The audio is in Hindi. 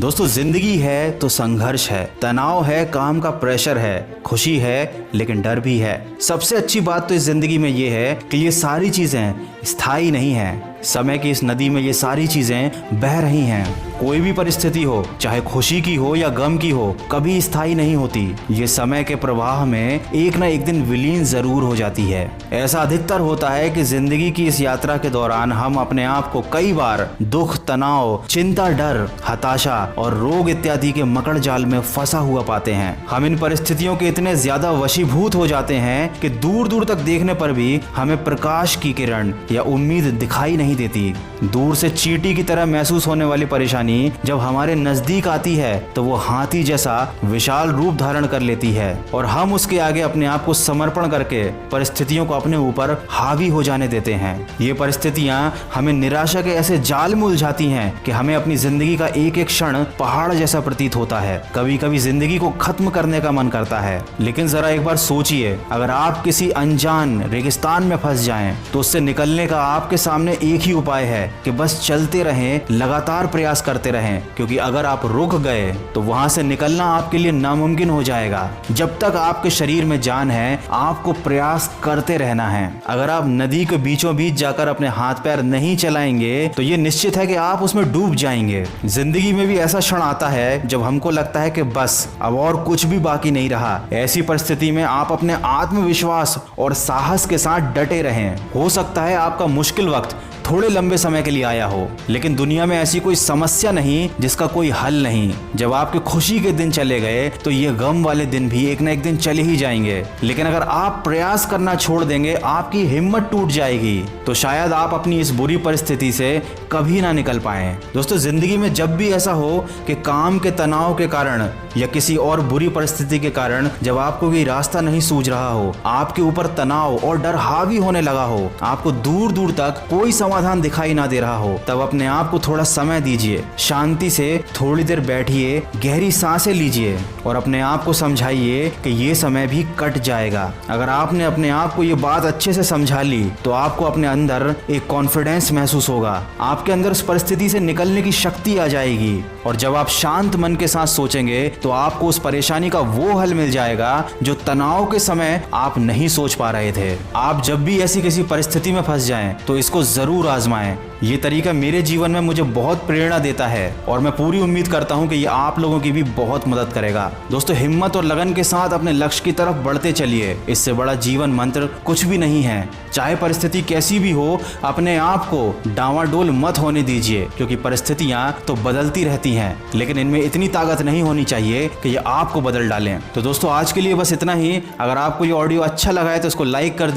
दोस्तों जिंदगी है तो संघर्ष है, तनाव है, काम का प्रेशर है, खुशी है लेकिन डर भी है। सबसे अच्छी बात तो इस जिंदगी में ये है कि ये सारी चीजें स्थायी नहीं हैं। समय की इस नदी में ये सारी चीजें बह रही हैं। कोई भी परिस्थिति हो, चाहे खुशी की हो या गम की हो, कभी स्थायी नहीं होती। ये समय के प्रवाह में एक ना एक दिन विलीन जरूर हो जाती है। ऐसा अधिकतर होता है कि जिंदगी की इस यात्रा के दौरान हम अपने आप को कई बार दुख, तनाव, चिंता, डर, हताशा और रोग इत्यादि के मकड़ जाल में फंसा हुआ पाते हैं। हम इन परिस्थितियों के इतने ज्यादा वशीभूत हो जाते हैं कि दूर दूर तक देखने पर भी हमें प्रकाश की किरण या उम्मीद दिखाई नहीं देती। दूर से चींटी की तरह महसूस होने वाली परेशानी जब हमारे नजदीक आती है तो वो हाथी जैसा विशाल रूप धारण कर लेती है और हम उसके आगे अपने आप को समर्पण करके परिस्थितियों को अपने ऊपर हावी हो जाने देते हैं। ये परिस्थितियां हमें निराशा के ऐसे जाल में उलझाती हैं कि हमें अपनी जिंदगी का एक एक क्षण पहाड़ जैसा प्रतीत होता है। कभी कभी जिंदगी को खत्म करने का मन करता है। लेकिन जरा एक बार सोचिए, अगर आप किसी अनजान रेगिस्तान में फंस जाएं तो उससे निकलने का आपके सामने एक ही उपाय है कि बस चलते रहें, लगातार प्रयास करते रहें, क्योंकि अगर आप रुक गए तो वहां से निकलना आपके लिए नामुमकिन हो जाएगा। जब तक आपके शरीर में जान है आपको प्रयास करते रहना है। अगर आप नदी के बीचों बीच जाकर अपने हाथ पैर नहीं चलाएंगे तो ये निश्चित है कि आप उसमें डूब जाएंगे। जिंदगी में भी ऐसा क्षण आता है जब हमको लगता है कि बस अब और कुछ भी बाकी नहीं रहा। ऐसी परिस्थिति में आप अपने आत्मविश्वास और साहस के साथ डटे रहें। हो सकता है आपका मुश्किल वक्त थोड़े लंबे समय के लिए आया हो, लेकिन दुनिया में ऐसी कोई समस्या नहीं जिसका कोई हल नहीं। जब आपके खुशी के दिन चले गए तो ये गम वाले दिन भी एक ना एक दिन चले ही जाएंगे। लेकिन अगर आप प्रयास करना छोड़ देंगे, आपकी हिम्मत टूट जाएगी, तो शायद आप अपनी इस बुरी परिस्थिति से कभी ना निकल पाए। दोस्तों जिंदगी में जब भी ऐसा हो कि काम के तनाव के कारण या किसी और बुरी परिस्थिति के कारण जब आपको कोई रास्ता नहीं सूझ रहा हो, आपके ऊपर तनाव और डर हावी होने लगा हो, आपको दूर दूर तक कोई समाधान दिखाई ना दे रहा हो, तब अपने आप को थोड़ा समय दीजिए, शांति से थोड़ी देर बैठिए, गहरी सांसें लीजिए और अपने आप को समझाइए कि ये समय भी कट जाएगा। अगर आपने अपने आप को ये बात अच्छे से समझा ली तो आपको अपने अंदर एक कॉन्फिडेंस महसूस होगा। आपके अंदर उस परिस्थिति से निकलने की शक्ति आ जाएगी और जब आप शांत मन के साथ सोचेंगे तो आपको उस परेशानी का वो हल मिल जाएगा जो तनाव के समय आप नहीं सोच पा रहे थे। आप जब भी ऐसी किसी परिस्थिति में फंस जाएं तो इसको जरूर आजमाएं। ये तरीका मेरे जीवन में मुझे बहुत प्रेरणा देता है और मैं पूरी उम्मीद करता हूं कि ये आप लोगों की भी बहुत मदद करेगा। दोस्तों हिम्मत और लगन के साथ अपने लक्ष्य की तरफ बढ़ते चलिए। इससे बड़ा जीवन मंत्र कुछ भी नहीं है। चाहे परिस्थिति कैसी भी हो, अपने आप को डांवाडोल मत होने दीजिए, क्योंकि परिस्थितियां तो बदलती रहती हैं, लेकिन इनमें इतनी ताकत नहीं होनी चाहिए कि ये आपको बदल डालें। तो दोस्तों आज के लिए बस इतना ही। अगर आपको ये ऑडियो अच्छा लगा है तो इसको लाइक कर